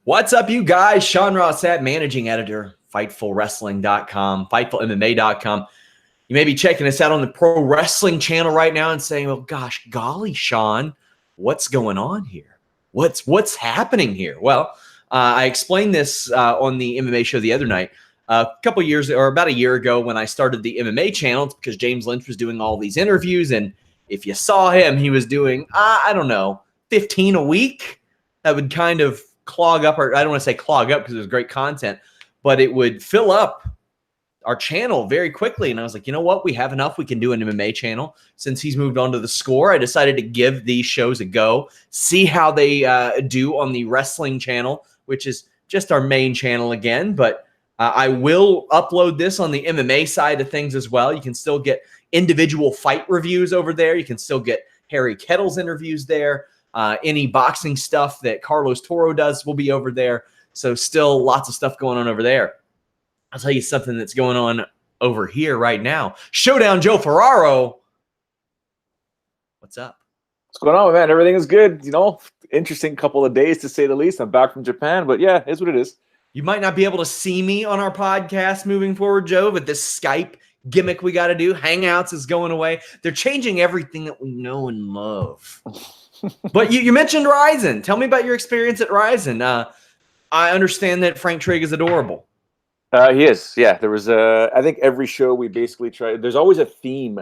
What's up, you guys? Sean Rossat, managing editor, FightfulWrestling.com, FightfulMMA.com. You may be checking us out on the Pro Wrestling channel right now and saying, "Oh gosh, golly, Sean, what's going on here? What's happening here?" Well, I explained this on the MMA show the other night. A couple years, or about a year ago, when I started the MMA channel, it's because James Lynch was doing all these interviews, and if you saw him, he was doing, I don't know, 15 a week. That would kind of clog up, or I don't want to say clog up because it was great content, but it would fill up our channel very quickly. And I was like, you know what? We have enough. We can do an MMA channel. Since he's moved on to the Score, I decided to give these shows a go, see how they do on the wrestling channel, which is just our main channel again. But I will upload this on the MMA side of things as well. You can still get individual fight reviews over there. You can still get Harry Kettle's interviews there. Any boxing stuff that Carlos Toro does will be over there. So still lots of stuff going on over there. I'll tell you something that's going on over here right now. Showdown Joe Ferraro. What's up? What's going on, man? Everything is good. You know, interesting couple of days to say the least. I'm back from Japan, but yeah, it's what it is. You might not be able to see me on our podcast moving forward, Joe, but this Skype gimmick we got to do, Hangouts, is going away. They're changing everything that we know and love. But you mentioned Rizin. Tell me about your experience at Rizin. I understand that Frank Trigg is adorable. He is. Yeah, there was I think every show we basically try. There's always a theme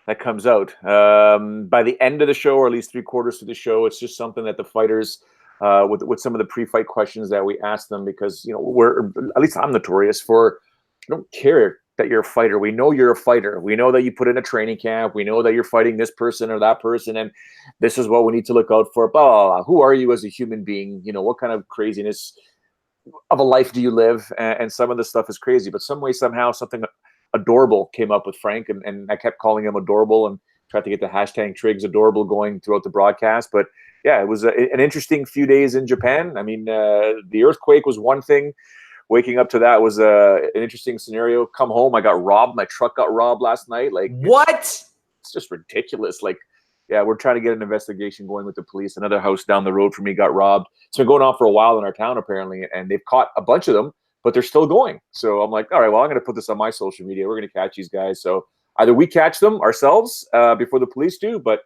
that comes out. By the end of the show, or at least 3/4 through the show, it's just something that the fighters, with some of the pre-fight questions that we ask them, because at least I'm notorious for, I don't care that you're a fighter. We know you're a fighter. We know that you put in a training camp. We know that you're fighting this person or that person, and this is what we need to look out for. Blah, blah, blah. Who are you as a human being? You know, what kind of craziness of a life do you live? And some of the stuff is crazy, but some way, somehow, something adorable came up with Frank, and I kept calling him adorable and tried to get the hashtag Triggs adorable going throughout the broadcast. But yeah, it was an interesting few days in Japan. I mean, the earthquake was one thing. Waking up to that was an interesting scenario. Come home, I got robbed. My truck got robbed last night. Like, what? It's just ridiculous. Like, yeah, we're trying to get an investigation going with the police. Another house down the road from me got robbed. It's been going on for a while in our town, apparently, and they've caught a bunch of them, but they're still going. So I'm like, all right, well, I'm going to put this on my social media. We're going to catch these guys. So either we catch them ourselves before the police do, but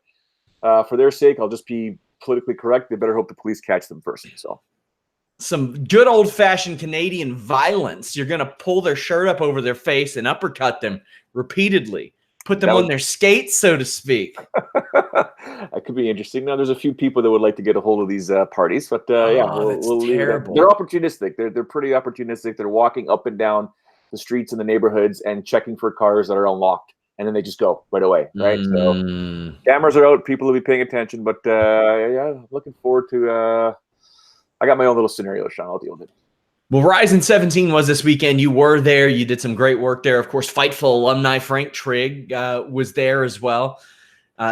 for their sake, I'll just be politically correct. They better hope the police catch them first. So some good old-fashioned Canadian violence. You're going to pull their shirt up over their face and uppercut them repeatedly. Put them on their skates, so to speak. That could be interesting. Now, there's a few people that would like to get a hold of these parties, but yeah, we'll leave it. They're opportunistic. They're pretty opportunistic. They're walking up and down the streets in the neighborhoods and checking for cars that are unlocked, and then they just go right away, right? So cameras are out. People will be paying attention, but yeah, looking forward to I got my own little scenario, Sean. I'll deal with it. Well, Rizin 17 was this weekend. You were there. You did some great work there. Of course, Fightful alumni Frank Trigg was there as well.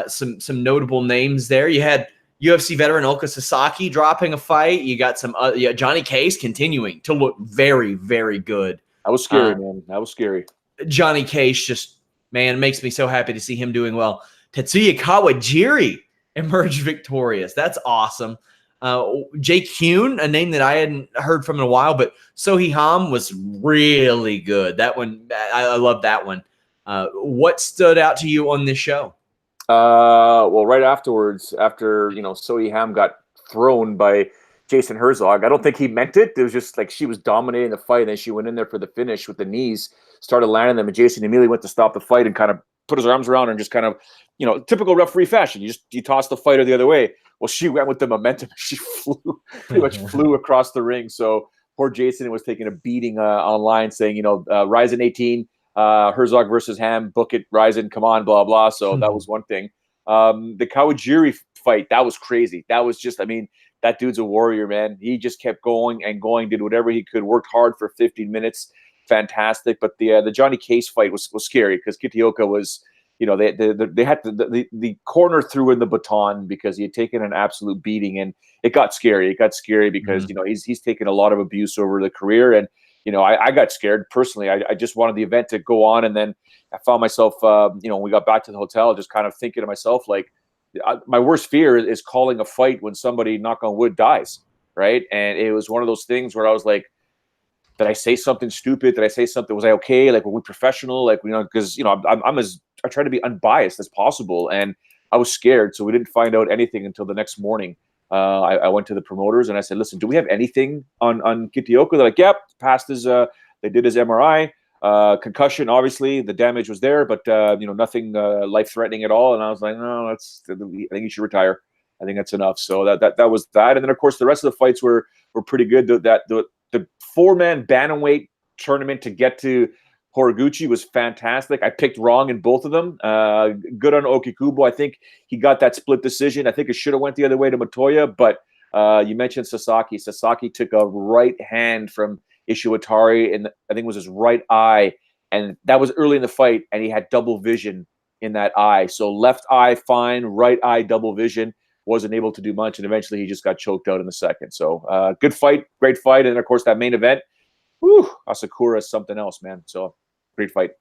Some notable names there. You had UFC veteran Oka Sasaki dropping a fight. You got some Johnny Case continuing to look very, very good. That was scary, man. That was scary. Johnny Case just, man, makes me so happy to see him doing well. Tetsuya Kawajiri emerged victorious. That's awesome. Jake Hune, a name that I hadn't heard from in a while, but Sohee Ham was really good. That one, I love that one. What stood out to you on this show? Well, right afterwards, after Sohee Ham got thrown by Jason Herzog, I don't think he meant it. It was just like she was dominating the fight, and then she went in there for the finish with the knees, started landing them, and Jason immediately went to stop the fight and kind of put his arms around her and just kind of, typical referee fashion. You toss the fighter the other way. Well, she went with the momentum. She pretty much flew across the ring. So poor Jason was taking a beating online, saying, Rizin 18, Herzog versus Ham, book it, Rizin, come on, blah, blah. So that was one thing. The Kawajiri fight, that was crazy. That was just, that dude's a warrior, man. He just kept going and going, did whatever he could, worked hard for 15 minutes. Fantastic. But the Johnny Case fight was scary because Kitioka was, they had the corner threw in the baton because he had taken an absolute beating, and it got scary. It got scary because he's taken a lot of abuse over the career, and I got scared personally. I just wanted the event to go on, and then I found myself, when we got back to the hotel, just kind of thinking to myself, like, my worst fear is calling a fight when somebody, knock on wood, dies. right? And it was one of those things where I was like, did I say something stupid? Did I say something? Was I okay? Like, were we professional? Like, because I try to be unbiased as possible, and I was scared, so we didn't find out anything until the next morning. I went to the promoters and I said, "Listen, do we have anything on Kitioko?" They're like, "Yep, passed his. They did his MRI, concussion. Obviously, the damage was there, but nothing life threatening at all." And I was like, "No, I think you should retire. I think that's enough." So that was that. And then of course the rest of the fights were pretty good. The 4-man bantamweight tournament to get to Horiguchi was fantastic. I picked wrong in both of them. Good on Okikubo. I think he got that split decision. I think it should have went the other way to Matoya, but you mentioned Sasaki. Sasaki took a right hand from Ishiwatari, and I think it was his right eye, and that was early in the fight, and he had double vision in that eye. So left eye fine, right eye double vision. Wasn't able to do much, and eventually he just got choked out in the second. So good fight, great fight, and of course that main event, Asakura is something else, man. So great fight.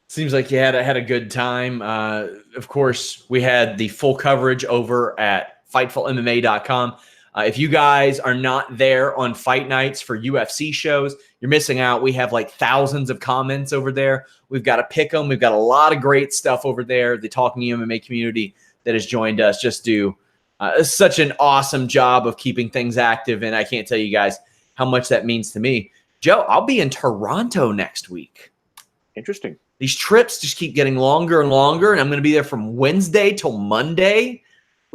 Seems like you had a good time. Of course, we had the full coverage over at FightfulMMA.com. If you guys are not there on fight nights for UFC shows, you're missing out. We have like thousands of comments over there. We've got to pick them. We've got a lot of great stuff over there. The Talking MMA community that has joined us just do such an awesome job of keeping things active, and I can't tell you guys how much that means to me. Joe, I'll be in Toronto next week. Interesting. These trips just keep getting longer and longer, and I'm going to be there from Wednesday till Monday.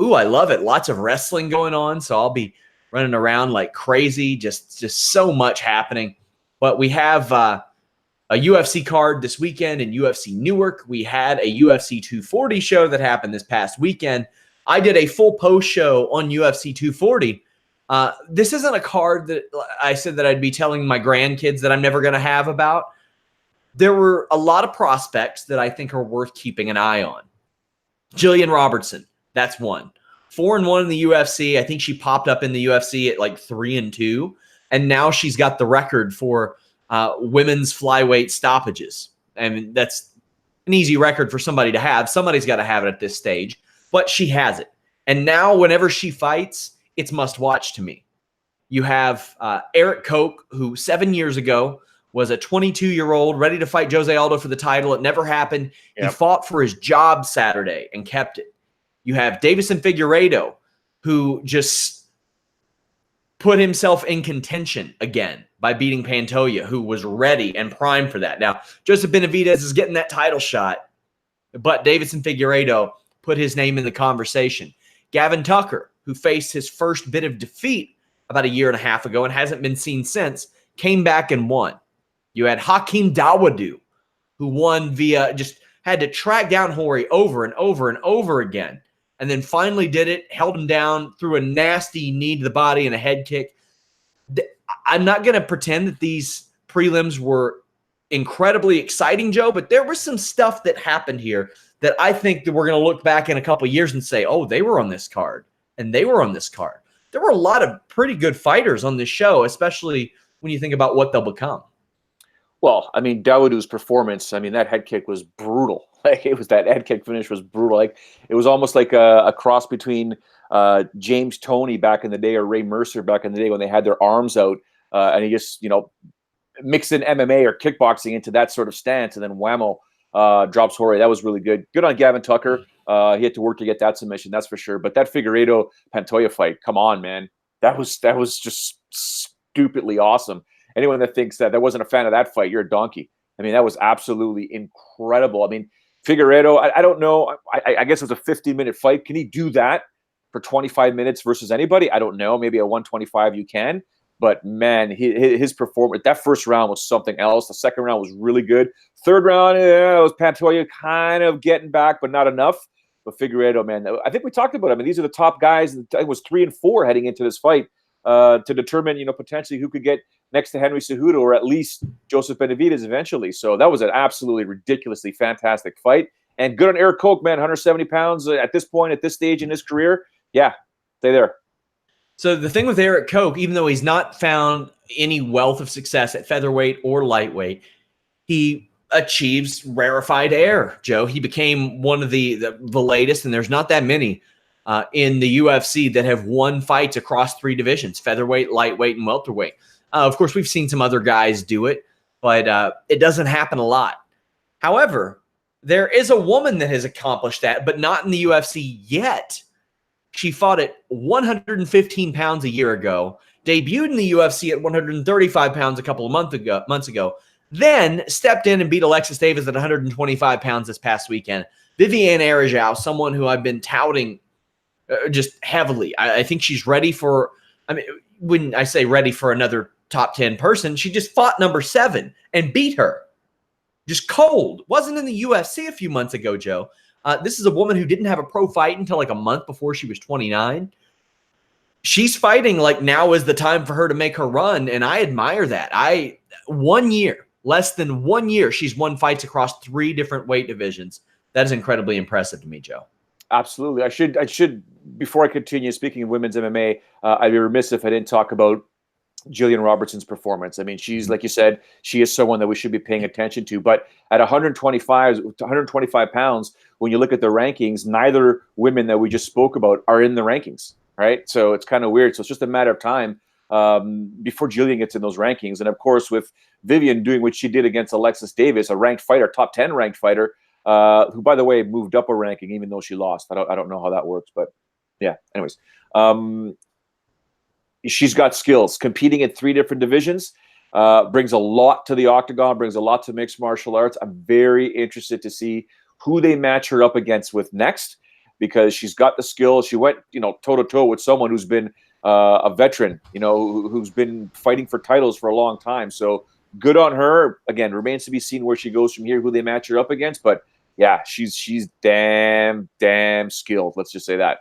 Ooh, I love it. Lots of wrestling going on, so I'll be running around like crazy, just so much happening. But we have a UFC card this weekend in UFC Newark. We had a UFC 240 show that happened this past weekend. I did a full post show on UFC 240. This isn't a card that I said that I'd be telling my grandkids that I'm never going to have about. There were a lot of prospects that I think are worth keeping an eye on. Gillian Robertson, that's one. 4-1 in the UFC. I think she popped up in the UFC at like 3-2. And now she's got the record for women's flyweight stoppages. I mean, that's an easy record for somebody to have. Somebody's got to have it at this stage, but she has it. And now whenever she fights, it's must watch to me. You have Erich Koch, who 7 years ago was a 22-year-old ready to fight Jose Aldo for the title. It never happened. Yep. He fought for his job Saturday and kept it. You have Davison Figueiredo, who just put himself in contention again by beating Pantoja, who was ready and primed for that. Now, Joseph Benavidez is getting that title shot, but Davison Figueiredo put his name in the conversation. Gavin Tucker, who faced his first bit of defeat about a year and a half ago and hasn't been seen since, came back and won. You had Hakeem Dawodu, who won via just had to track down Hori over and over and over again, and then finally did it, held him down, threw a nasty knee to the body and a head kick. I'm not going to pretend that these prelims were incredibly exciting, Joe, but there was some stuff that happened here that I think that we're going to look back in a couple of years and say, oh, they were on this card, and they were on this card. There were a lot of pretty good fighters on this show, especially when you think about what they'll become. Well, I mean, Dawodu's performance, I mean, that head kick was brutal. Like, that head kick finish was brutal. Like, it was almost like a cross between James Toney back in the day or Ray Mercer back in the day when they had their arms out, and he just, mixed in MMA or kickboxing into that sort of stance, and then whammo, drops Hori. That was really good. Good on Gavin Tucker. He had to work to get that submission, that's for sure. But that Figueiredo-Pantoja fight, come on, man. That was just stupidly awesome. Anyone that thinks that wasn't a fan of that fight, you're a donkey. I mean, that was absolutely incredible. I mean, Figueiredo, I don't know. I guess it was a 15-minute fight. Can he do that for 25 minutes versus anybody? I don't know. Maybe at 125 you can. But, man, his performance, that first round was something else. The second round was really good. Third round, it was Pantoja kind of getting back, but not enough. But Figueiredo, man, I think we talked about it. I mean, these are the top guys. It was 3 and 4 heading into this fight to determine, potentially who could get next to Henry Cejudo or at least Joseph Benavidez eventually. So that was an absolutely ridiculously fantastic fight. And good on Erich Koch, man, 170 pounds at this point, at this stage in his career. Yeah, stay there. So the thing with Erich Koch, even though he's not found any wealth of success at featherweight or lightweight, he achieves rarefied air, Joe. He became one of the latest, and there's not that many in the UFC that have won fights across 3 divisions: featherweight, lightweight, and welterweight. Of course, we've seen some other guys do it, but it doesn't happen a lot. However, there is a woman that has accomplished that, but not in the UFC yet. She fought at 115 pounds a year ago, debuted in the UFC at 135 pounds a couple of months ago, then stepped in and beat Alexis Davis at 125 pounds this past weekend. Viviane Araújo, someone who I've been touting just heavily. I think she's ready for, when I say ready for another top 10 person, she just fought number 7 and beat her. Just cold. Wasn't in the UFC a few months ago, Joe. This is a woman who didn't have a pro fight until like a month before she was 29. She's fighting like now is the time for her to make her run, and I admire that. 1 year, less than 1 year, she's won fights across 3 different weight divisions. That is incredibly impressive to me, Joe. Absolutely. I should before I continue speaking of women's MMA, I'd be remiss if I didn't talk about Gillian Robertson's performance. I mean, she's, like you said, she is someone that we should be paying attention to. But at 125 pounds, when you look at the rankings, neither women that we just spoke about are in the rankings, right? So it's kind of weird. So it's just a matter of time before Gillian gets in those rankings. And of course, with Viviane doing what she did against Alexis Davis, a ranked fighter, top 10 ranked fighter, who, by the way, moved up a ranking even though she lost. I don't know how that works, but yeah. Anyways, she's got skills. Competing in 3 different divisions brings a lot to the octagon, brings a lot to mixed martial arts. I'm very interested to see who they match her up against with next, because she's got the skills. She went, toe to toe with someone who's been a veteran, who's been fighting for titles for a long time. So good on her. Again, remains to be seen where she goes from here, who they match her up against. But yeah, she's damn skilled. Let's just say that.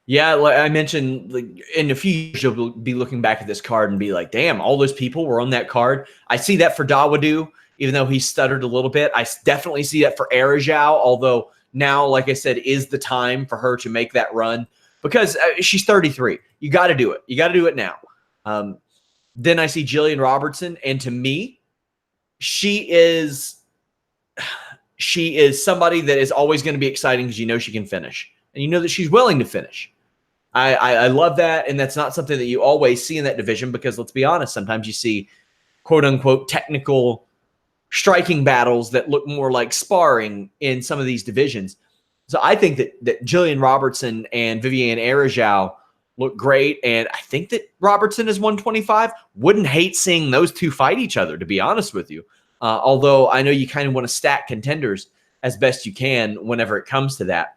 Yeah, like I mentioned, like in a few years, you'll be looking back at this card and be like, damn, all those people were on that card. I see that for Dawodu, even though he stuttered a little bit. I definitely see that for Araújo, although now, like I said, is the time for her to make that run, because she's 33. You got to do it. You got to do it now. Then I see Julianne Robertson, and to me, she is somebody that is always going to be exciting because you know she can finish, and you know that she's willing to finish. I love that, and that's not something that you always see in that division, because let's be honest, sometimes you see quote-unquote technical striking battles that look more like sparring in some of these divisions. So I think that Gillian Robertson and Viviane Araújo look great, and I think that Robertson is 125. Wouldn't hate seeing those two fight each other, to be honest with you. Although I know you kind of want to stack contenders as best you can whenever it comes to that.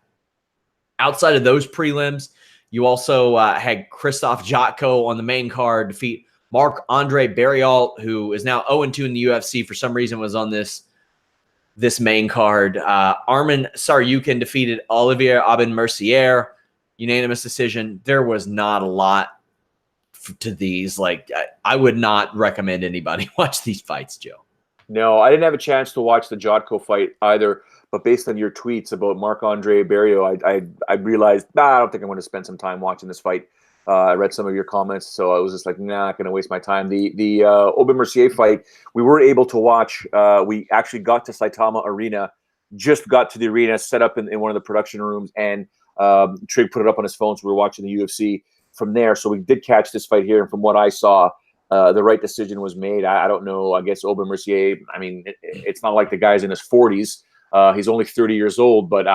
Outside of those prelims, you also had Krzysztof Jotko on the main card defeat Marc-Andre Barriault, who is now 0-2 in the UFC. For some reason was on this main card. Arman Tsarukyan defeated Olivier Aubin-Mercier. Unanimous decision. There was not a lot to these. Like, I would not recommend anybody watch these fights, Joe. No, I didn't have a chance to watch the Jotko fight either. But based on your tweets about Marc-Andre Barriault, I realized, I don't think I'm going to spend some time watching this fight. I read some of your comments, so I was just like, not going to waste my time. The Aubin-Mercier fight, we were able to watch. We actually got to Saitama Arena, just got to the arena, set up in one of the production rooms, and Trig put it up on his phone, so we were watching the UFC from there. So we did catch this fight here, and from what I saw, the right decision was made. I don't know. I guess Aubin-Mercier, I mean, it's not like the guy's in his 40s. He's only 30 years old, but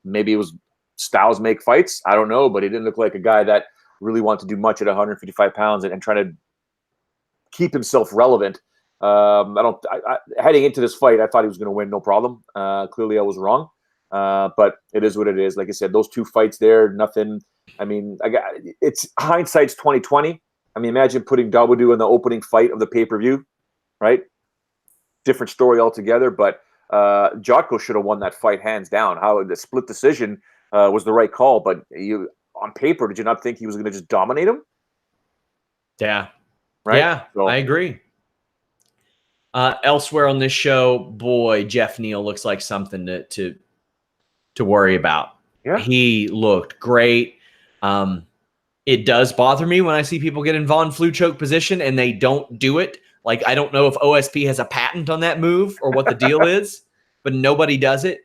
maybe it was styles make fights. I don't know, but he didn't look like a guy that really wanted to do much at 155 pounds and trying to keep himself relevant. Heading into this fight, I thought he was going to win, no problem. Clearly, I was wrong, but it is what it is. Like I said, those two fights there, nothing. I mean, it's hindsight's 20/20. I mean, imagine putting Dawodu in the opening fight of the pay-per-view, right? Different story altogether, but Jotko should have won that fight hands down. How the split decision was the right call, but on paper, did you not think he was going to just dominate him? Yeah. Right? Yeah, so, I agree. Elsewhere on this show, boy, Jeff Neal looks like something to worry about. Yeah. He looked great. It does bother me when I see people get in Von Flue choke position and they don't do it. Like, I don't know if OSP has a patent on that move or what the deal is, but nobody does it.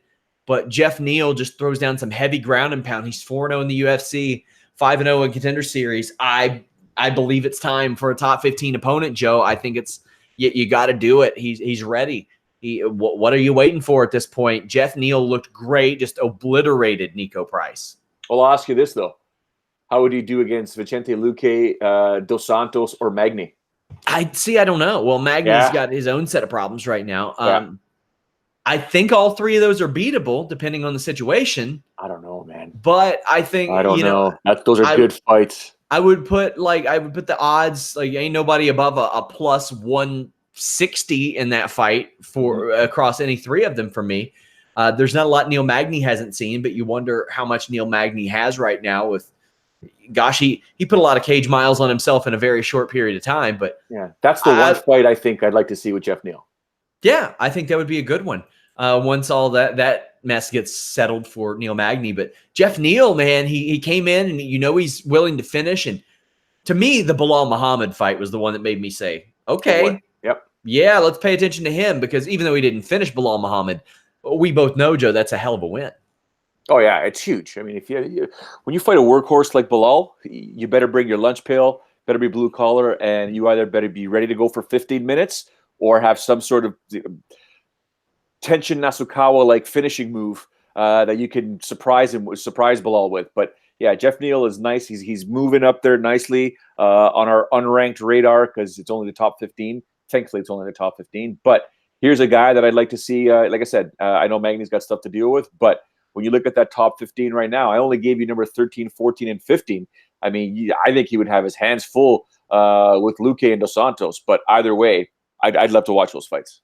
but Jeff Neal just throws down some heavy ground and pound. He's 4-0 in the UFC, 5-0 in Contender Series. I believe it's time for a top 15 opponent, Joe. I think it's you got to do it. He's ready. What are you waiting for at this point? Jeff Neal looked great, just obliterated Nico Price. Well, I'll ask you this, though. How would he do against Vicente Luque, Dos Santos, or Magny? I don't know. Well, Magny's got his own set of problems right now. I think all three of those are beatable, depending on the situation. I don't know, man. But I think I don't know. Those are good fights. I would put the odds, like, ain't nobody above a plus 160 in that fight for across any three of them for me. There's not a lot Neil Magny hasn't seen, but you wonder how much Neil Magny has right now with, gosh, he put a lot of cage miles on himself in a very short period of time. But yeah, that's the one fight I think I'd like to see with Jeff Neal. Yeah, I think that would be a good one. Once all that mess gets settled for Neil Magny. But Jeff Neal, man, he came in and he's willing to finish. And to me, the Bilal Muhammad fight was the one that made me say, okay, yeah, let's pay attention to him, because even though he didn't finish Bilal Muhammad, we both know, Joe, that's a hell of a win. Oh yeah, it's huge. I mean, if when you fight a workhorse like Bilal, you better bring your lunch pail, better be blue collar, and you either better be ready to go for 15 minutes or have some sort of Tenshin Nasukawa like finishing move that you can surprise Bilal with. But yeah, Jeff Neal is nice. He's moving up there nicely on our unranked radar, because it's only the top 15. Thankfully, it's only the top 15. But here's a guy that I'd like to see. Like I said, I know Magny's got stuff to deal with, but when you look at that top 15 right now, I only gave you number 13, 14, and 15. I mean, I think he would have his hands full with Luque and Dos Santos. But either way, I'd love to watch those fights.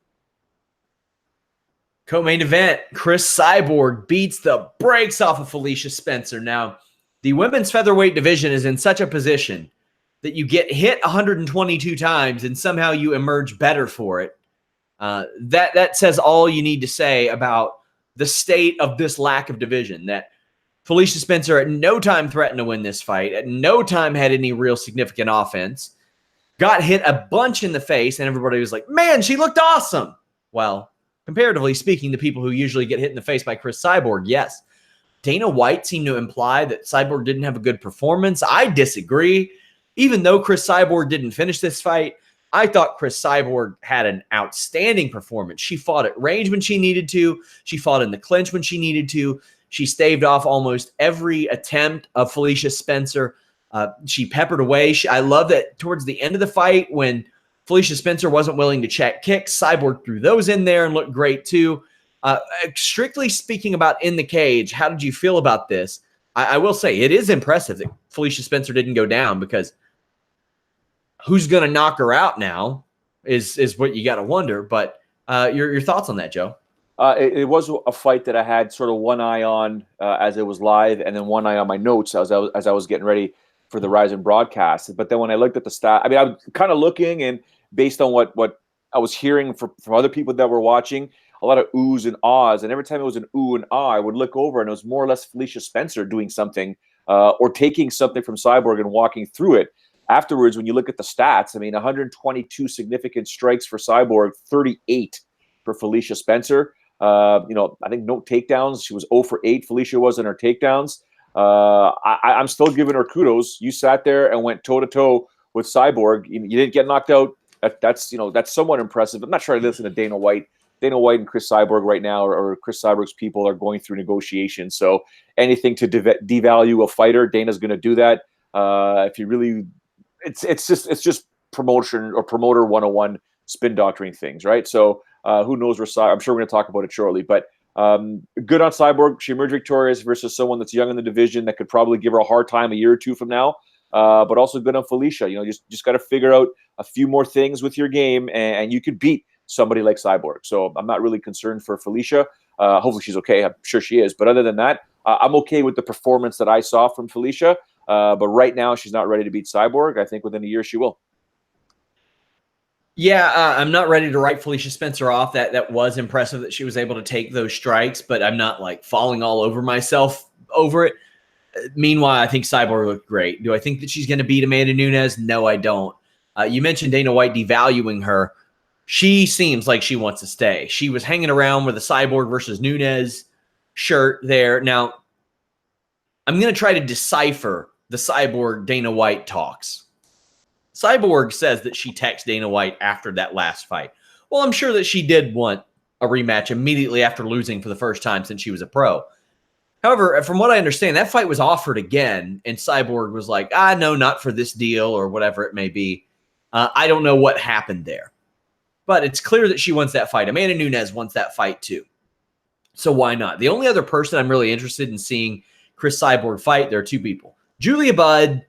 Co-main event, Chris Cyborg beats the brakes off of Felicia Spencer. Now, the women's featherweight division is in such a position that you get hit 122 times and somehow you emerge better for it. That says all you need to say about the state of this lack of division, that Felicia Spencer at no time threatened to win this fight, at no time had any real significant offense, got hit a bunch in the face, and everybody was like, man, she looked awesome. Well, comparatively speaking, the people who usually get hit in the face by Chris Cyborg, yes. Dana White seemed to imply that Cyborg didn't have a good performance. I disagree. Even though Chris Cyborg didn't finish this fight, I thought Chris Cyborg had an outstanding performance. She fought at range when she needed to. She fought in the clinch when she needed to. She staved off almost every attempt of Felicia Spencer. She peppered away. I love that towards the end of the fight, when Felicia Spencer wasn't willing to check kicks, Cyborg threw those in there and looked great too. Strictly speaking about in the cage, how did you feel about this? I will say it is impressive that Felicia Spencer didn't go down, because who's going to knock her out now is what you got to wonder. But your thoughts on that, Joe? It was a fight that I had sort of one eye on as it was live, and then one eye on my notes as I was getting ready for the Rizin broadcast. But then when I looked at the stat, I mean, I was kind of looking, and based on what I was hearing from other people that were watching, a lot of oohs and ahs. And every time it was an ooh and ah, I would look over, and it was more or less Felicia Spencer doing something or taking something from Cyborg and walking through it. Afterwards, when you look at the stats, I mean, 122 significant strikes for Cyborg, 38 for Felicia Spencer. I think no takedowns. She was 0 for 8. Felicia was in her takedowns. I'm still giving her kudos. You sat there and went toe-to-toe with Cyborg. You didn't get knocked out. That's somewhat impressive. I'm not sure I listen to Dana White. Dana White and Chris Cyborg right now, or Chris Cyborg's people, are going through negotiations. So anything to devalue a fighter, Dana's going to do that. If you really... It's just promotion or promoter 101 spin doctoring things, right? So who knows where I'm sure we're going to talk about it shortly, but good on Cyborg. She emerged victorious versus someone that's young in the division that could probably give her a hard time a year or two from now. But also good on Felicia. Just got to figure out a few more things with your game, and you could beat somebody like Cyborg. So I'm not really concerned for Felicia. Hopefully she's okay. I'm sure she is. But other than that, I'm okay with the performance that I saw from Felicia. But right now, she's not ready to beat Cyborg. I think within a year she will. Yeah, I'm not ready to write Felicia Spencer off. That was impressive that she was able to take those strikes, but I'm not like falling all over myself over it. Meanwhile, I think Cyborg looked great. Do I think that she's going to beat Amanda Nunes? No, I don't. You mentioned Dana White devaluing her. She seems like she wants to stay. She was hanging around with the Cyborg versus Nunes. shirt there. Now, I'm going to try to decipher the Cyborg Dana White talks. Cyborg says that she texted Dana White after that last fight. Well, I'm sure that she did want a rematch immediately after losing for the first time since she was a pro. However, from what I understand, that fight was offered again, and Cyborg was like, no, not for this deal or whatever it may be. I don't know what happened there. But it's clear that she wants that fight. Amanda Nunes wants that fight too. So why not? The only other person I'm really interested in seeing Chris Cyborg fight, there are two people, Julia Budd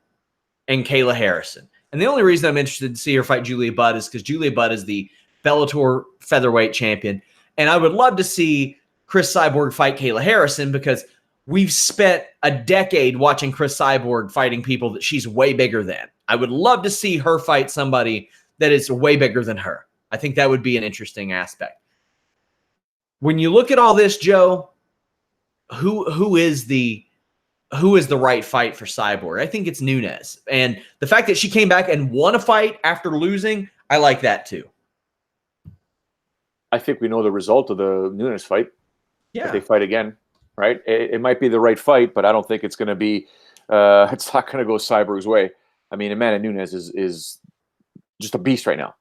and Kayla Harrison. And the only reason I'm interested to see her fight Julia Budd is because Julia Budd is the Bellator featherweight champion. And I would love to see Chris Cyborg fight Kayla Harrison because we've spent a decade watching Chris Cyborg fighting people that she's way bigger than. I would love to see her fight somebody that is way bigger than her. I think that would be an interesting aspect. When you look at all this, Joe, who is the right fight for Cyborg? I think it's Nunes. And the fact that she came back and won a fight after losing, I like that too. I think we know the result of the Nunes fight. Yeah. If they fight again, right? It might be the right fight, but I don't think it's going to be it's not going to go Cyborg's way. I mean, Amanda Nunes is just a beast right now,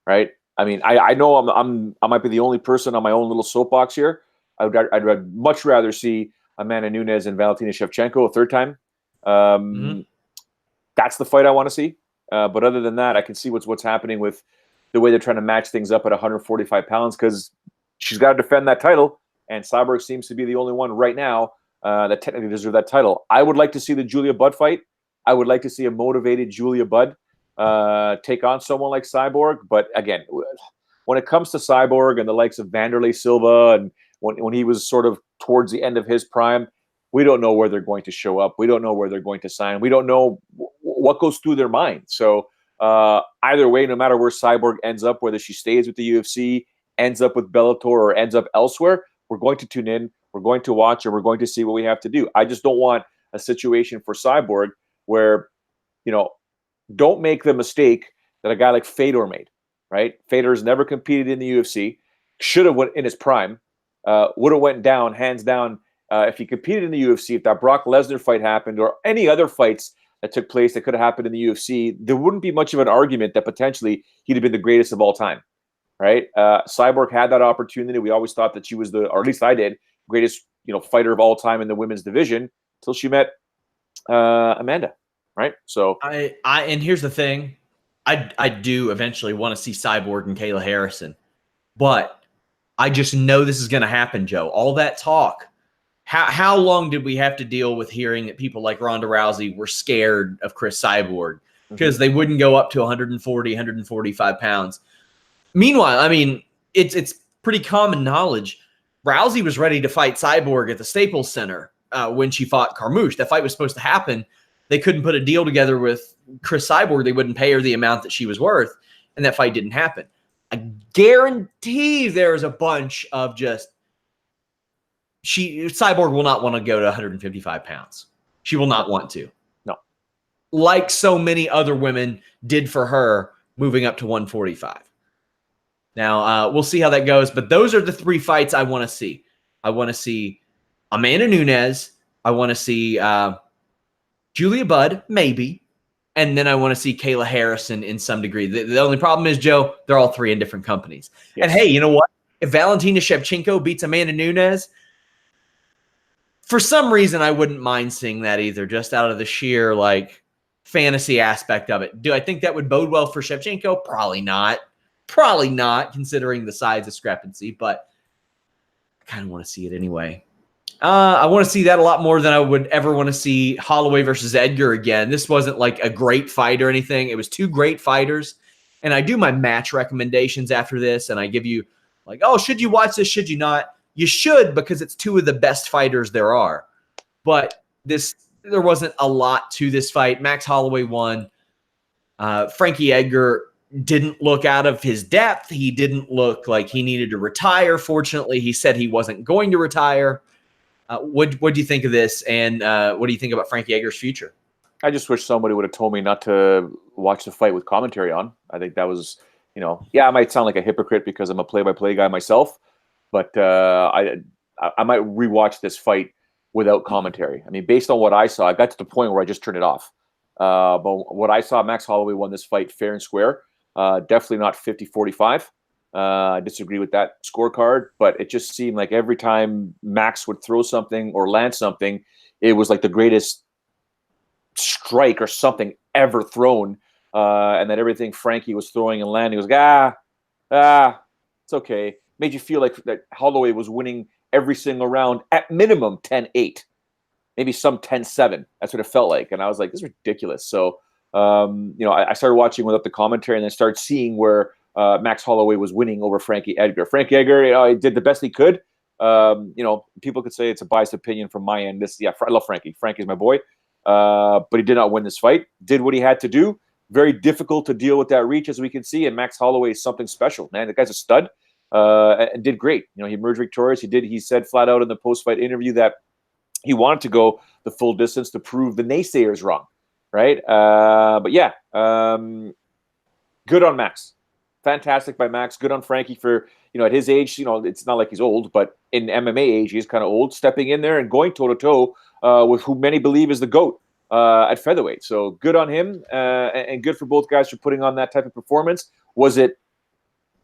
right? I mean, I know I might be the only person on my own little soapbox here. I'd much rather see Amanda Nunes and Valentina Shevchenko a third time. That's the fight I want to see. But other than that, I can see what's happening with the way they're trying to match things up at 145 pounds because she's got to defend that title, and Cyborg seems to be the only one right now that technically deserves that title. I would like to see the Julia Budd fight. I would like to see a motivated Julia Budd take on someone like Cyborg. But again, when it comes to Cyborg and the likes of Vanderlei Silva and when he was sort of towards the end of his prime, we don't know where they're going to show up. We don't know where they're going to sign. We don't know what goes through their mind. So either way, no matter where Cyborg ends up, whether she stays with the UFC, ends up with Bellator, or ends up elsewhere, we're going to tune in, we're going to watch, and we're going to see what we have to do. I just don't want a situation for Cyborg where, don't make the mistake that a guy like Fedor made, right? Fedor has never competed in the UFC, should have went in his prime, would have went down, hands down, if he competed in the UFC, if that Brock Lesnar fight happened or any other fights that took place that could have happened in the UFC, there wouldn't be much of an argument that potentially he'd have been the greatest of all time, right? Cyborg had that opportunity. We always thought that she was or at least I did, greatest fighter of all time in the women's division until she met Amanda. Right. So and here's the thing. I do eventually want to see Cyborg and Kayla Harrison, but I just know this is going to happen, Joe. All that talk. How long did we have to deal with hearing that people like Ronda Rousey were scared of Chris Cyborg because they wouldn't go up to 140, 145 pounds? Meanwhile, I mean, it's pretty common knowledge. Rousey was ready to fight Cyborg at the Staples Center when she fought Carmouche. That fight was supposed to happen. They couldn't put a deal together with Chris Cyborg. They wouldn't pay her the amount that she was worth, and that fight didn't happen. I guarantee there's a bunch of Cyborg will not want to go to 155 pounds. She will not want to. No. Like so many other women did for her moving up to 145. Now, we'll see how that goes, but those are the three fights I want to see. I want to see Amanda Nunes. I want to see Julia Budd, maybe. And then I want to see Kayla Harrison in some degree. The only problem is, Joe, they're all three in different companies. Yes. And hey, you know what? If Valentina Shevchenko beats Amanda Nunes, for some reason I wouldn't mind seeing that either, just out of the sheer fantasy aspect of it. Do I think that would bode well for Shevchenko? Probably not. Probably not, considering the size discrepancy, but I kind of want to see it anyway. I want to see that a lot more than I would ever want to see Holloway versus Edgar again. This wasn't like a great fight or anything. It was two great fighters. And I do my match recommendations after this, and I give you should you watch this? Should you not? You should, because it's two of the best fighters there are. But there wasn't a lot to this fight. Max Holloway won. Frankie Edgar didn't look out of his depth. He didn't look like he needed to retire. Fortunately, he said he wasn't going to retire. What do you think of this, and what do you think about Frankie Edgar's future? I just wish somebody would have told me not to watch the fight with commentary on. I think that was, I might sound like a hypocrite because I'm a play-by-play guy myself, but I might rewatch this fight without commentary. I mean, based on what I saw, I got to the point where I just turned it off. But what I saw, Max Holloway won this fight fair and square. Definitely not 50-45. I disagree with that scorecard, but it just seemed like every time Max would throw something or land something, it was like the greatest strike or something ever thrown. And that everything Frankie was throwing and landing was it's okay. Made you feel like that Holloway was winning every single round, at minimum 10-8, maybe some 10-7. That's what it felt like. And I was like, this is ridiculous. So, I started watching without the commentary and then started seeing where Max Holloway was winning over Frankie Edgar. Frankie Edgar, he did the best he could. People could say it's a biased opinion from my end. I love Frankie. Frankie's my boy. But he did not win this fight. Did what he had to do. Very difficult to deal with that reach, as we can see. And Max Holloway is something special, man. The guy's a stud. And did great. He emerged victorious. He said flat out in the post-fight interview that he wanted to go the full distance to prove the naysayers wrong, right? But yeah, good on Max. Fantastic by Max. Good on Frankie for, at his age, it's not like he's old, but in MMA age, he's kind of old, stepping in there and going toe-to-toe with who many believe is the GOAT at featherweight. So good on him, and good for both guys for putting on that type of performance. Was it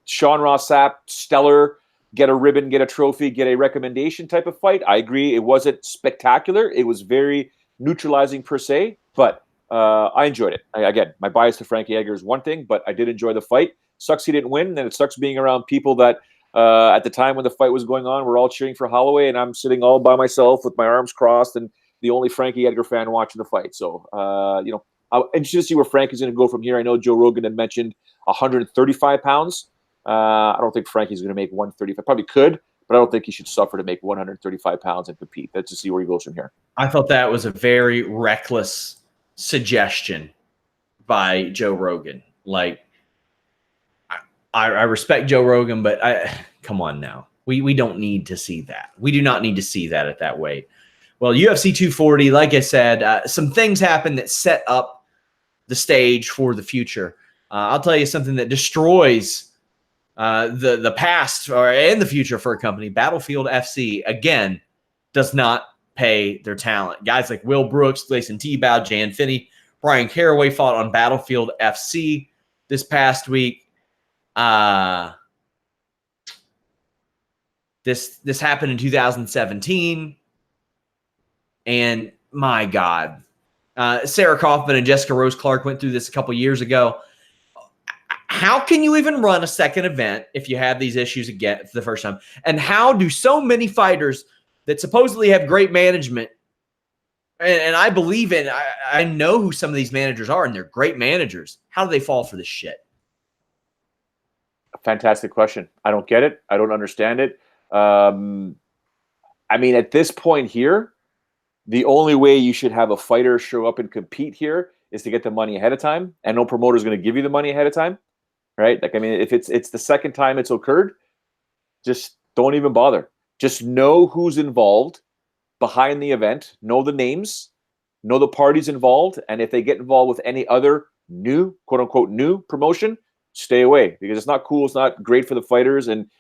Sean Ross Sapp, stellar, get a ribbon, get a trophy, get a recommendation type of fight? I agree. It wasn't spectacular. It was very neutralizing per se, but I enjoyed it. Again, my bias to Frankie Edgar is one thing, but I did enjoy the fight. Sucks he didn't win, and it sucks being around people that at the time when the fight was going on, we're all cheering for Holloway, and I'm sitting all by myself with my arms crossed and the only Frankie Edgar fan watching the fight. So, I'm interested to see where Frankie's going to go from here. I know Joe Rogan had mentioned 135 pounds. I don't think Frankie's going to make 135. Probably could, but I don't think he should suffer to make 135 pounds and compete. Let's just see where he goes from here. I thought that was a very reckless suggestion by Joe Rogan. Like, I respect Joe Rogan, but come on now. We don't need to see that. We do not need to see that at that weight. Well, UFC 240, like I said, some things happened that set up the stage for the future. I'll tell you something that destroys the past and the future for a company. Battlefield FC, again, does not pay their talent. Guys like Will Brooks, Gleison Tebow, Jan Finney, Brian Caraway fought on Battlefield FC this past week. This happened in 2017. And my God, Sarah Kaufman and Jessica Rose Clark went through this a couple years ago. How can you even run a second event if you have these issues again for the first time? And how do so many fighters that supposedly have great management, and I believe in, I know who some of these managers are, and they're great managers. How do they fall for this shit? Fantastic question. I don't get it. I don't understand it. I mean, at this point here, the only way you should have a fighter show up and compete here is to get the money ahead of time, and no promoter is going to give you the money ahead of time, right? Like, I mean, if it's the second time it's occurred, just don't even bother. Just know who's involved behind the event, know the names, know the parties involved, and if they get involved with any other new, quote unquote, new promotion, stay away, because it's not cool. It's not great for the fighters, and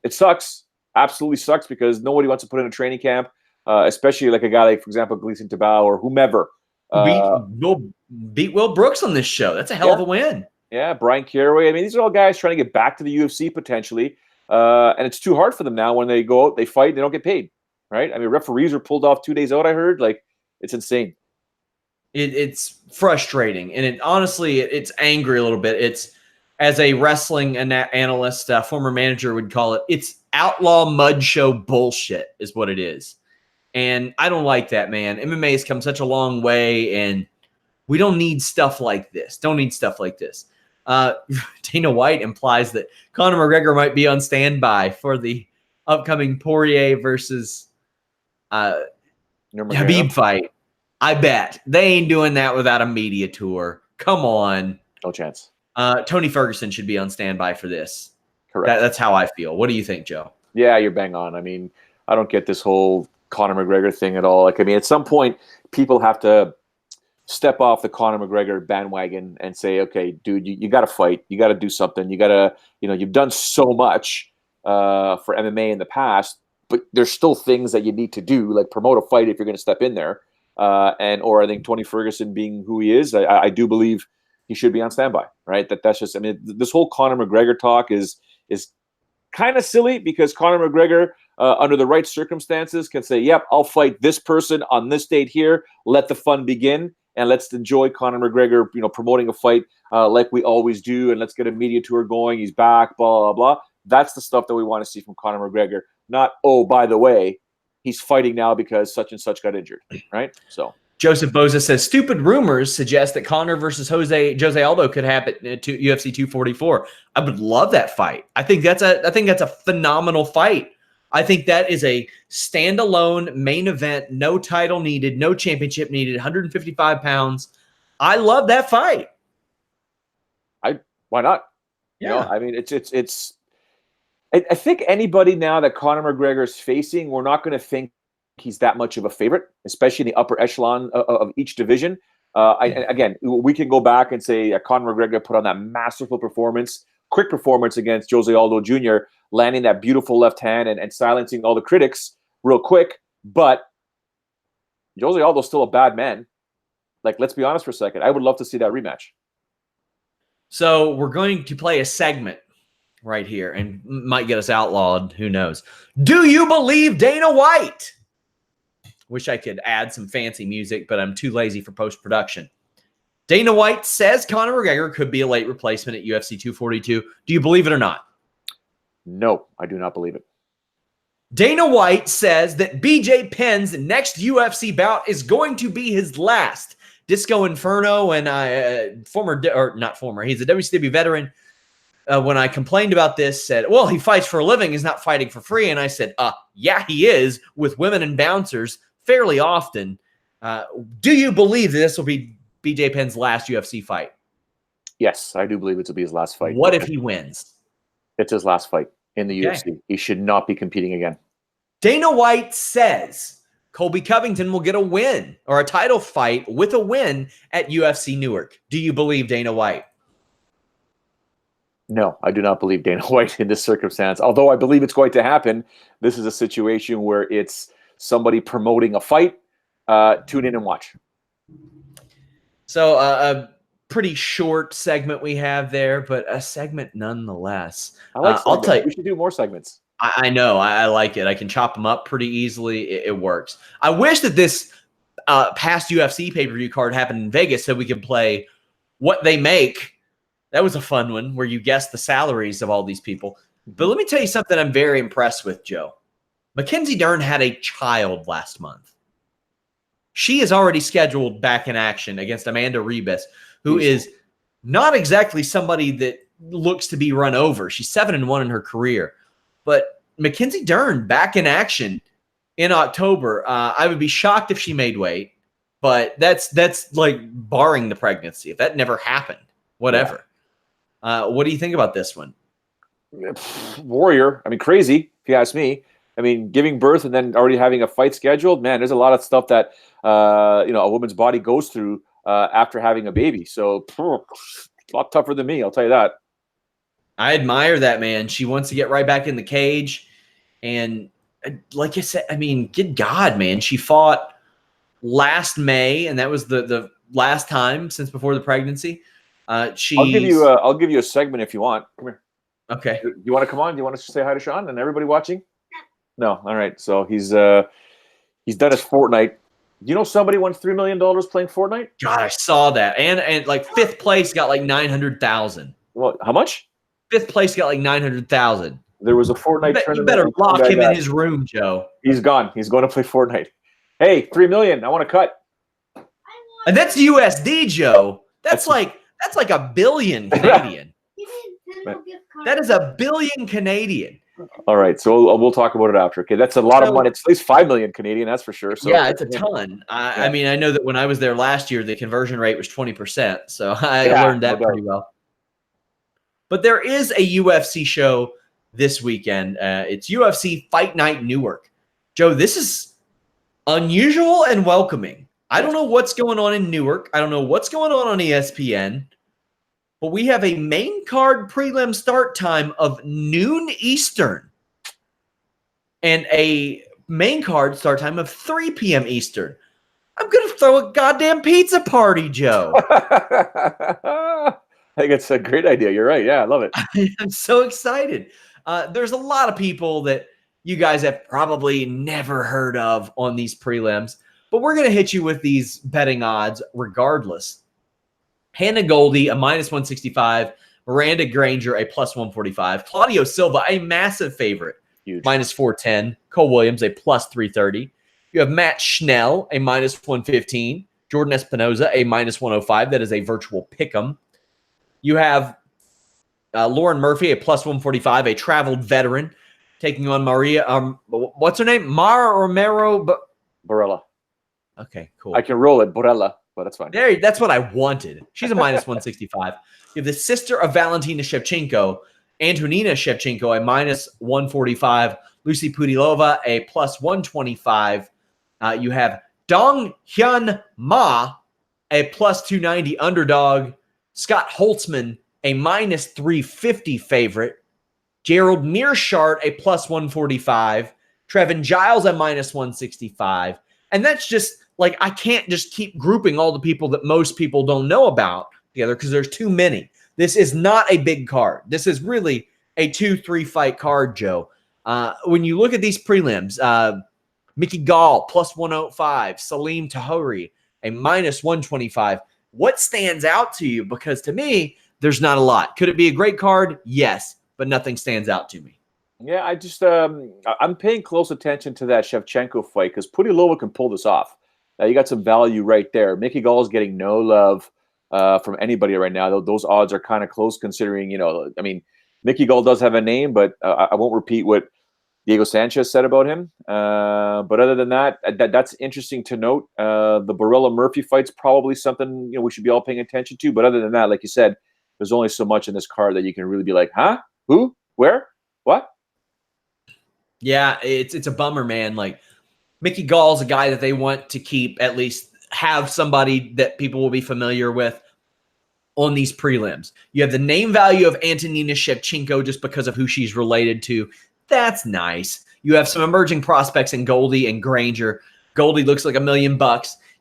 it sucks. Absolutely sucks, because nobody wants to put in a training camp. Especially like a guy like, for example, Gleison Tebow or whomever. Beat Will Brooks on this show. That's a hell of a win. Yeah, Brian Caraway. I mean, these are all guys trying to get back to the UFC potentially. And it's too hard for them now when they go out, they fight, they don't get paid, right? I mean, referees are pulled off 2 days out, I heard. Like, it's insane. It's frustrating. And honestly, it's angry a little bit. It's, as a wrestling analyst, former manager would call it, it's outlaw mud show bullshit is what it is. And I don't like that, man. MMA has come such a long way, and we don't need stuff like this. Don't need stuff like this. Dana White implies that Conor McGregor might be on standby for the upcoming Poirier versus Khabib fight. I bet. They ain't doing that without a media tour. Come on. No chance. Tony Ferguson should be on standby for this. Correct. That's how I feel. What do you think, Joe? Yeah, you're bang on. I mean, I don't get this whole Conor McGregor thing at all. Like, I mean, at some point, people have to step off the Conor McGregor bandwagon and say, okay, dude, you got to fight. You got to do something. You got to, you've done so much for MMA in the past. but there's still things that you need to do, like promote a fight if you're going to step in there. Or I think Tony Ferguson, being who he is, I do believe he should be on standby, right? That's just, I mean, this whole Conor McGregor talk is kind of silly, because Conor McGregor, under the right circumstances, can say, yep, I'll fight this person on this date here. Let the fun begin. And let's enjoy Conor McGregor, promoting a fight like we always do. And let's get a media tour going. He's back, blah, blah, blah. That's the stuff that we want to see from Conor McGregor. Not, oh, by the way, he's fighting now because such and such got injured, right? So Joseph Boza says, stupid rumors suggest that Conor versus Jose Aldo could happen to UFC 244. I would love that fight. I think that's a phenomenal fight. I think that is a standalone main event, no title needed, no championship needed, 155 pounds. I love that fight. Why not? Yeah. I mean, it's. I think anybody now that Conor McGregor is facing, we're not going to think he's that much of a favorite, especially in the upper echelon of each division. Again, we can go back and say Conor McGregor put on that masterful performance, quick performance against Jose Aldo Jr., landing that beautiful left hand and silencing all the critics real quick. But Jose Aldo's still a bad man. Like, let's be honest for a second. I would love to see that rematch. So we're going to play a segment right here, and might get us outlawed. Who knows? Do you believe Dana White? Wish I could add some fancy music, but I'm too lazy for post-production. Dana White says Conor McGregor could be a late replacement at UFC 242. Do you believe it or not? No, I do not believe it. Dana White says that BJ Penn's next UFC bout is going to be his last. Disco Inferno and he's a WCW veteran. When I complained about this, said, well, he fights for a living. He's not fighting for free. And I said, yeah, he is, with women and bouncers fairly often. Do you believe that this will be BJ Penn's last UFC fight? Yes, I do believe it will be his last fight. What if he wins? It's his last fight in the UFC. He should not be competing again. Dana White says Colby Covington will get a win or a title fight with a win at UFC Newark. Do you believe Dana White? No, I do not believe Dana White in this circumstance. Although I believe it's going to happen. This is a situation where it's somebody promoting a fight. Tune in and watch. So a pretty short segment we have there, but a segment nonetheless. I'll tell you, we should do more segments. I know. I like it. I can chop them up pretty easily. It works. I wish that this past UFC pay-per-view card happened in Vegas so we could play What They Make. That was a fun one where you guess the salaries of all these people. But let me tell you something I'm very impressed with, Joe. Mackenzie Dern had a child last month. She is already scheduled back in action against Amanda Ribas, who is not exactly somebody that looks to be run over. She's 7-1 in her career. But Mackenzie Dern back in action in October. I would be shocked if she made weight, but that's like barring the pregnancy. If that never happened, whatever. Yeah. What do you think about this one? Warrior. I mean, crazy, if you ask me. I mean, giving birth and then already having a fight scheduled, man, there's a lot of stuff that, a woman's body goes through after having a baby. So a lot tougher than me, I'll tell you that. I admire that, man. She wants to get right back in the cage. And like I said, I mean, good God, man. She fought last May, and that was the last time since before the pregnancy. I'll give you a segment if you want. Come here. Okay. You want to come on? Do you want to say hi to Sean and everybody watching? No. All right. So he's done his Fortnite. You know somebody won $3 million playing Fortnite? God, I saw that. And like fifth place got like 900,000. Well, how much? Fifth place got like 900,000. There was a Fortnite tournament. You better lock him in his room, Joe. He's gone. He's going to play Fortnite. Hey, $3 million. I want to cut. And that's USD, Joe. That's like $1 billion Canadian. That is $1 billion Canadian. All right, so we'll talk about it after. Okay, that's a lot of money. It's at least 5 million Canadian, that's for sure. So yeah, it's a ton. I mean, I know that when I was there last year, the conversion rate was 20%, so I learned that pretty well. But there is a UFC show this weekend. It's UFC Fight Night Newark. Joe, this is unusual and welcoming. I don't know what's going on in Newark. I don't know what's going on ESPN. But we have a main card prelim start time of noon Eastern. and a main card start time of 3 p.m. Eastern. I'm going to throw a goddamn pizza party, Joe. I think it's a great idea. You're right. Yeah, I love it. I'm so excited. There's a lot of people that you guys have probably never heard of on these prelims, but we're going to hit you with these betting odds regardless. Hannah Goldie, a -165. Miranda Granger, a +145. Claudio Silva, a massive favorite, Huge. -410. Cole Williams, a +330. You have Matt Schnell, a -115. Jordan Espinoza, a -105. That is a virtual pick'em. You have Lauren Murphy, a +145, a traveled veteran, taking on Maria. What's her name? Mara Romero Borella. Okay, cool. I can roll it, Borella, but that's fine. That's what I wanted. She's a -165. You have the sister of Valentina Shevchenko, Antonina Shevchenko, a -145. Lucy Pudilova, a +125. You have Dong Hyun Ma, a +290 underdog. Scott Holtzman, a -350 favorite. Gerald Mearshart, a +145. Trevin Giles, a -165. And that's just like, I can't just keep grouping all the people that most people don't know about together because there's too many. This is not a big card. This is really a 2-3 fight card, Joe. When you look at these prelims, Mickey Gall, +105. Salim Tahori, a -125. What stands out to you? Because to me, there's not a lot. Could it be a great card? Yes, but nothing stands out to me. Yeah, I just I'm paying close attention to that Shevchenko fight because Pudilova can pull this off. You got some value right there. Mickey Gall is getting no love from anybody right now. Those odds are kind of close considering, I mean, Mickey Gall does have a name, but I won't repeat what Diego Sanchez said about him. But other than that, that's interesting to note. The Borella Murphy fight's probably something we should be all paying attention to. But other than that, like you said, there's only so much in this card that you can really be like, huh? Who? Where? What? Yeah, it's a bummer, man. Like, Mickey Gall's a guy that they want to keep, at least have somebody that people will be familiar with on these prelims. You have the name value of Antonina Shevchenko just because of who she's related to. That's nice. You have some emerging prospects in Goldie and Granger. Goldie looks like $1 million.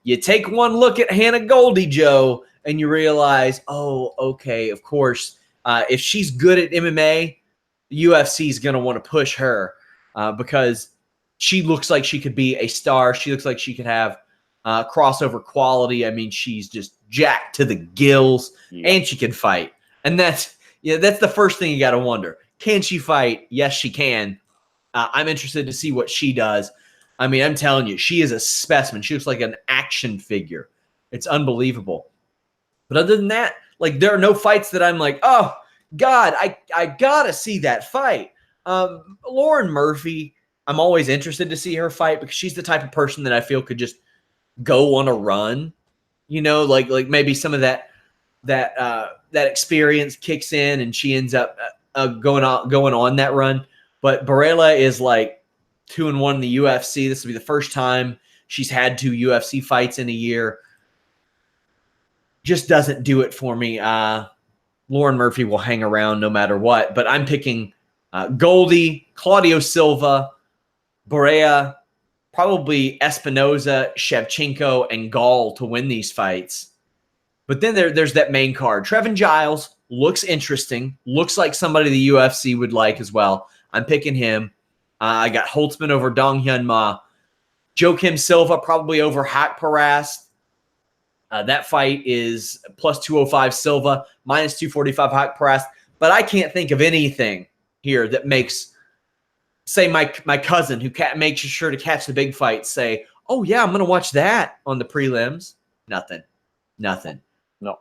You take one look at Hannah Goldie, Joe, and you realize, oh, okay, of course, if she's good at MMA, UFC is going to want to push her because she looks like she could be a star. She looks like she could have crossover quality. I mean, she's just jacked to the gills, and she can fight. And that's the first thing you got to wonder. Can she fight? Yes, she can. I'm interested to see what she does. I mean, I'm telling you, she is a specimen. She looks like an action figure. It's unbelievable. But other than that, like, there are no fights that I'm like, oh, God, I got to see that fight. Lauren Murphy, I'm always interested to see her fight because she's the type of person that I feel could just go on a run. Like maybe some of that experience kicks in and she ends up going on that run. But Borella is like 2-1 in the UFC. This will be the first time she's had 2 UFC fights in a year. Just doesn't do it for me. Lauren Murphy will hang around no matter what. But I'm picking Goldie, Claudio Silva, Borella, probably Espinoza, Shevchenko, and Gall to win these fights. But then there's that main card. Trevin Giles looks interesting. Looks like somebody the UFC would like as well. I'm picking him. I got Holtzman over Dong Hyun Ma. Joakim Silva probably over Hak Parast. That fight is +205 Silva, -245 Hak Parast. But I can't think of anything here that makes, say, my cousin who makes sure to catch the big fights say, oh, yeah, I'm going to watch that on the prelims. Nothing. No.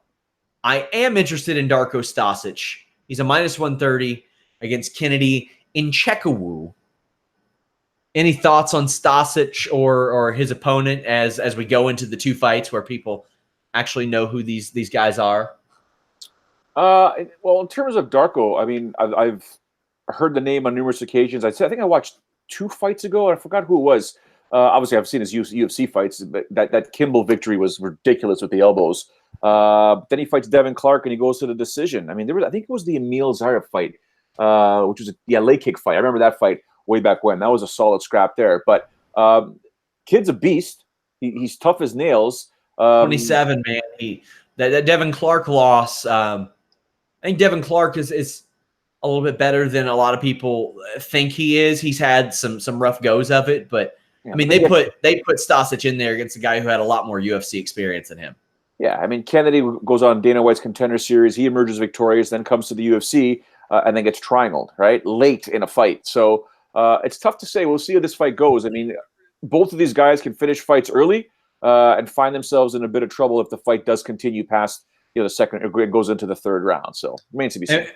I am interested in Darko Stasic. He's a -130 against Kennedy Nzechukwu. Any thoughts on Stasic or his opponent as we go into the 2 fights where people actually know who these guys are? Well, in terms of Darko, I mean, I've heard the name on numerous occasions. I think I watched 2 fights ago, and I forgot who it was. Obviously, I've seen his UFC fights, but that Kimball victory was ridiculous with the elbows. Then he fights Devin Clark, and he goes to the decision. I mean, I think it was the Emil Zayar fight, which was a leg kick fight. I remember that fight. way back when. That was a solid scrap there. But kid's a beast. He's tough as nails. 27, man. That Devin Clark loss. I think Devin Clark is a little bit better than a lot of people think he is. He's had some rough goes of it, but yeah, I mean they put Stasic in there against a guy who had a lot more UFC experience than him. Yeah, I mean Kennedy goes on Dana White's Contender Series. He emerges victorious, then comes to the UFC and then gets triangled right late in a fight. So it's tough to say. We'll see how this fight goes. I mean, both of these guys can finish fights early and find themselves in a bit of trouble if the fight does continue past the second. It goes into the third round. So remains to be seen.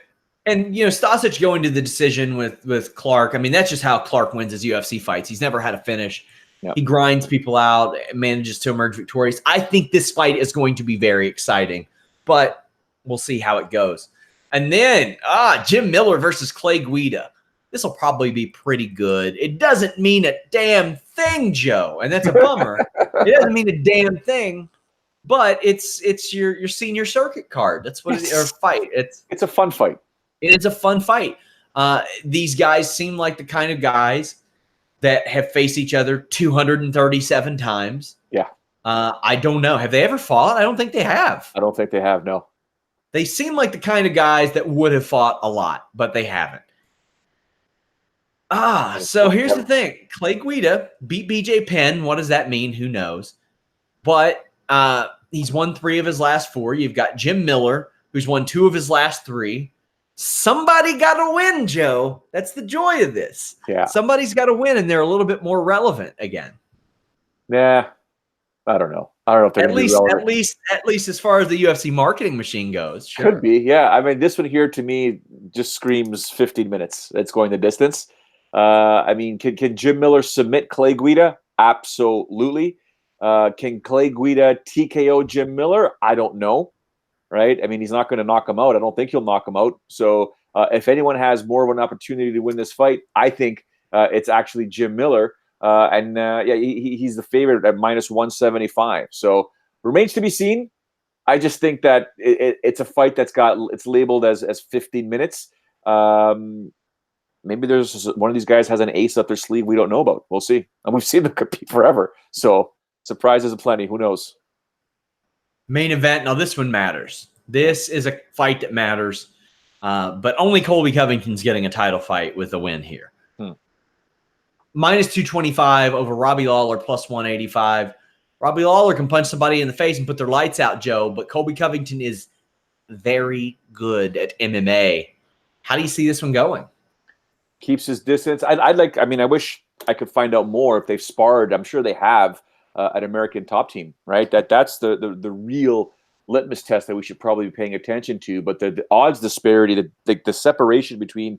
And Stasic going to the decision with Clark. I mean, that's just how Clark wins his UFC fights. He's never had a finish. Yep. He grinds people out, manages to emerge victorious. I think this fight is going to be very exciting, but we'll see how it goes. And then Jim Miller versus Clay Guida. This will probably be pretty good. It doesn't mean a damn thing, Joe, and that's a bummer. It doesn't mean a damn thing, but it's your senior circuit card. That's what it is, or fight. It's a fun fight. It's a fun fight. These guys seem like the kind of guys that have faced each other 237 times. Yeah. I don't know. Have they ever fought? I don't think they have. I don't think they have, no. They seem like the kind of guys that would have fought a lot, but they haven't. So here's the thing. Clay Guida beat BJ Penn. What does that mean? Who knows? But he's won 3 of his last 4. You've got Jim Miller, who's won 2 of his last 3. Somebody got to win, Joe. That's the joy of this. Yeah. Somebody's got to win, and they're a little bit more relevant again. Nah, I don't know. I don't know if they're at least as far as the UFC marketing machine goes. Sure. Could be, yeah. I mean, this one here to me just screams 15 minutes. It's going the distance. I mean, can Jim Miller submit Clay Guida? Absolutely. Can Clay Guida TKO Jim Miller? I don't know. Right? I mean, he's not going to knock him out. I don't think he'll knock him out. So if anyone has more of an opportunity to win this fight, I think it's actually Jim Miller. He's the favorite at minus 175. So remains to be seen. I just think that it's a fight it's labeled as 15 minutes. Maybe there's one of these guys has an ace up their sleeve we don't know about. We'll see. And we've seen them compete forever. So surprises aplenty. Who knows? Main event. Now, this one matters. This is a fight that matters, but only Colby Covington's getting a title fight with a win here. Minus 225 over Robbie Lawler, plus 185. Robbie Lawler can punch somebody in the face and put their lights out, Joe, but Colby Covington is very good at MMA. How do you see this one going? Keeps his distance. I wish I could find out more if they've sparred. I'm sure they have. An American Top Team, right? That's the real litmus test that we should probably be paying attention to. But the odds disparity, the separation between,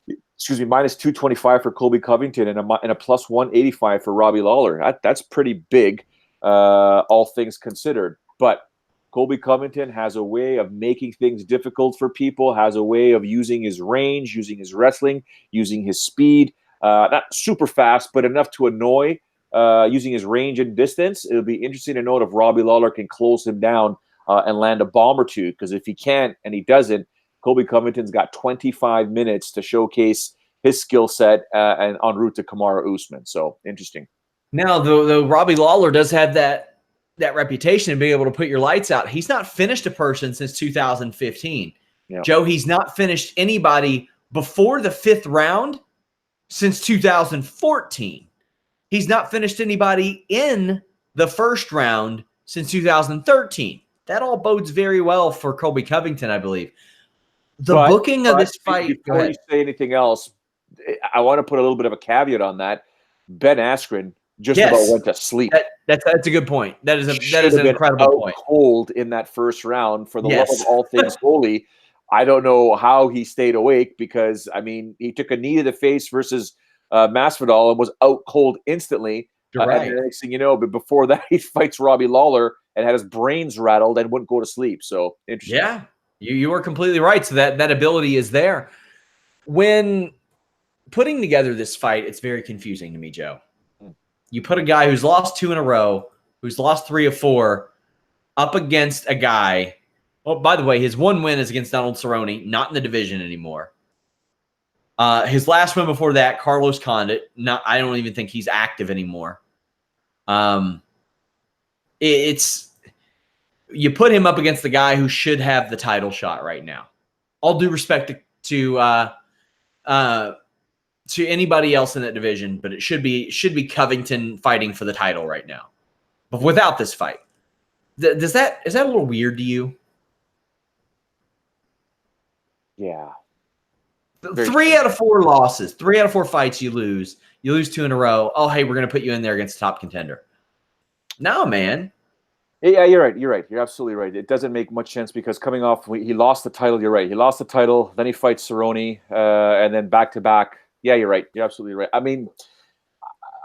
minus 225 for Colby Covington and a plus 185 for Robbie Lawler. That's pretty big, all things considered. But Colby Covington has a way of making things difficult for people, has a way of using his range, using his wrestling, using his speed. Not super fast, but enough to annoy. Using his range and distance. It'll be interesting to note if Robbie Lawler can close him down and land a bomb or two, because if he can't and he doesn't, Colby Covington's got 25 minutes to showcase his skill set and en route to Kamaru Usman. So interesting. Now, though Robbie Lawler does have that reputation of being able to put your lights out, he's not finished a person since 2015. Yeah. Joe, he's not finished anybody before the 5th round since 2014. He's not finished anybody in the 1st round since 2013. That all bodes very well for Colby Covington, I believe. Booking of this fight. Before you say anything else, I want to put a little bit of a caveat on that. Ben Askren about went to sleep. That's a good point. That is an incredible point. Cold in that 1st round for the love of all things holy. I don't know how he stayed awake because he took a knee to the face versus Masvidal and was out cold instantly. Right. And the next thing you know, but before that, he fights Robbie Lawler and had his brains rattled and wouldn't go to sleep. So interesting. Yeah, you are completely right. So that ability is there. When putting together this fight, it's very confusing to me, Joe. You put a guy who's lost 2 in a row, who's lost 3 of 4, up against a guy. Oh, by the way, his one win is against Donald Cerrone, not in the division anymore. His last one before that, Carlos Condit. I don't even think he's active anymore. You put him up against the guy who should have the title shot right now. All due respect to anybody else in that division, but it should be Covington fighting for the title right now. But without this fight, is that a little weird to you? Yeah. 3 out of 4 losses, 3 out of 4 fights you lose. You lose 2 in a row. Oh, hey, we're going to put you in there against a top contender. No, man. Yeah, you're right. You're absolutely right. It doesn't make much sense because coming off, he lost the title. You're right. He lost the title. Then he fights Cerrone, and then back-to-back. Yeah, you're right. You're absolutely right. I mean,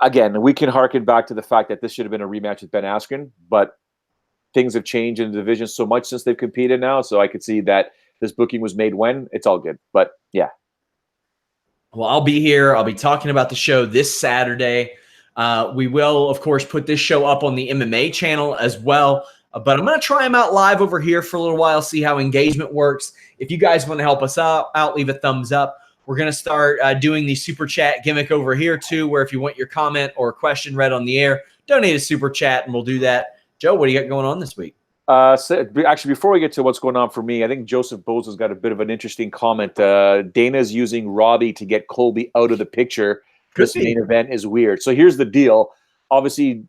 again, we can harken back to the fact that this should have been a rematch with Ben Askren, but things have changed in the division so much since they've competed now, so I could see that this booking was made when. It's all good. But, yeah. Well, I'll be here. I'll be talking about the show this Saturday. We will, of course, put this show up on the MMA channel as well. But I'm going to try them out live over here for a little while, see how engagement works. If you guys want to help us out, leave a thumbs up. We're going to start doing the super chat gimmick over here, too, where if you want your comment or question read on the air, donate a super chat, and we'll do that. Joe, what do you got going on this week? Actually, before we get to what's going on for me, I think Joseph Boza's got a bit of an interesting comment. Dana's using Robbie to get Colby out of the picture. This main event is weird. So here's the deal. Obviously,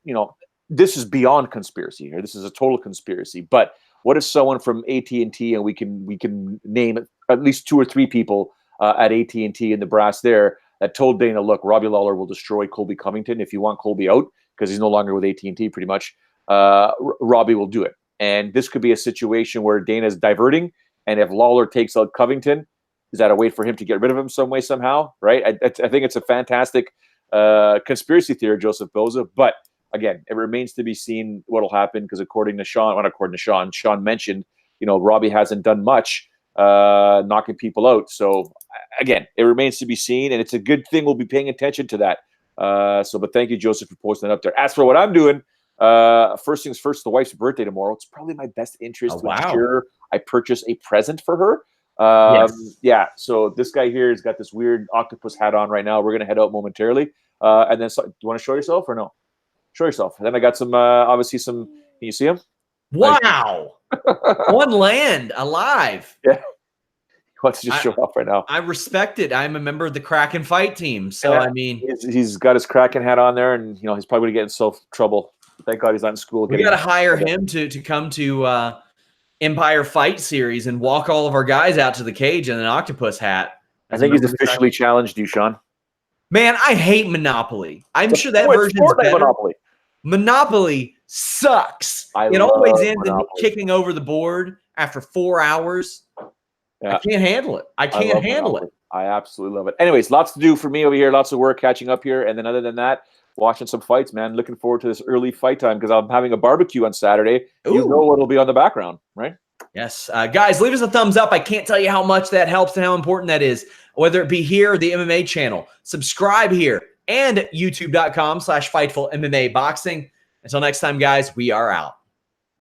this is beyond conspiracy here. This is a total conspiracy. But what if someone from AT&T, and we can name at least 2 or 3 people at AT&T in the brass there, that told Dana, look, Robbie Lawler will destroy Colby Covington if you want Colby out because he's no longer with AT&T pretty much. Robbie will do it. And this could be a situation where Dana's diverting, and if Lawler takes out Covington, is that a way for him to get rid of him some way, somehow? Right? I think it's a fantastic conspiracy theory, Joseph Boza. But again, it remains to be seen what will happen because according to Sean, Sean mentioned, Robbie hasn't done much knocking people out. So again, it remains to be seen, and it's a good thing. We'll be paying attention to that. But thank you, Joseph, for posting that up there. As for what I'm doing, first things first, the wife's birthday tomorrow. It's probably my best interest to ensure I purchase a present for her. Yes. Yeah, so this guy here has got this weird octopus hat on right now. We're going to head out momentarily. And then, do you want to show yourself or no? Show yourself. And then I got some, obviously some, can you see him? Wow. On land, alive. Yeah. He wants to just show off right now. I respect it. I'm a member of the Kraken fight team. So, yeah, I mean. He's got his Kraken hat on there, and, he's probably going to get in himself trouble. Thank God he's not in school. We got to hire him to come to Empire Fight Series and walk all of our guys out to the cage in an octopus hat. I think he's officially challenged you, Sean. Man, I hate Monopoly. I'm sure that version's better. Monopoly sucks. It always ends in kicking over the board after 4 hours. Yeah. I can't handle it. I can't handle it. I absolutely love it. Anyways, lots to do for me over here. Lots of work catching up here. And then other than that, watching some fights, man. Looking forward to this early fight time because I'm having a barbecue on Saturday. Ooh. You know what'll be on the background, right? Yes. Guys, leave us a thumbs up. I can't tell you how much that helps and how important that is, whether it be here or the MMA channel. Subscribe here and youtube.com/FightfulMMA Boxing. Until next time, guys, we are out.